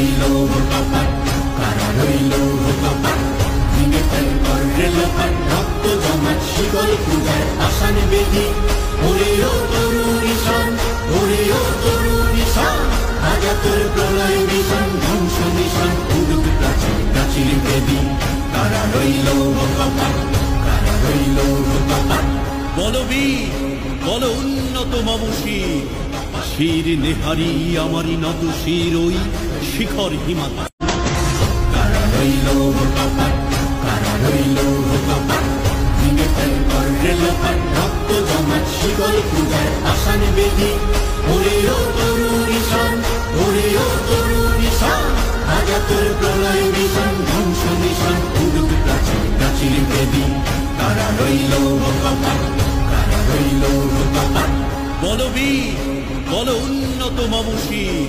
রইল কপাট, কারা রইল কপাট, ভেঙে ফেল কর রেলপাট, রক্ত জমাট শিকল পূজার আসান বেদি। ওরে ও তরুণ ঈশান, ওরে ও তরুণ ঈশান, আজা তোর প্রলয় মিশন, ধ্বংস মিশন, উড়ুক প্রাচীর প্রাচীর বেদি। কারা রইল কপাট, কারা রইল কপাট। বলো বীর, বলো উন্নত মম শির, শির নেহারি আমারি নত শির ওই শিখর হিমালয়। কারা রইল কপাট, কারা রইল কপাট, ভেঙে ফেল কর রেলপাট, রক্ত জমাট শিকল পূজার আসান বেদি। ওরে ও তরুণ ঈশান, ওরে ও তরুণ ঈশান, আজা তোর প্রলয় মিশন, ধ্বংস মিশন, উড়ুক প্রাচীর প্রাচীর বেদি। কারা রইল কপাট, কারা রইল কপাট। বলো বীর, বলো উন্নত মম শির,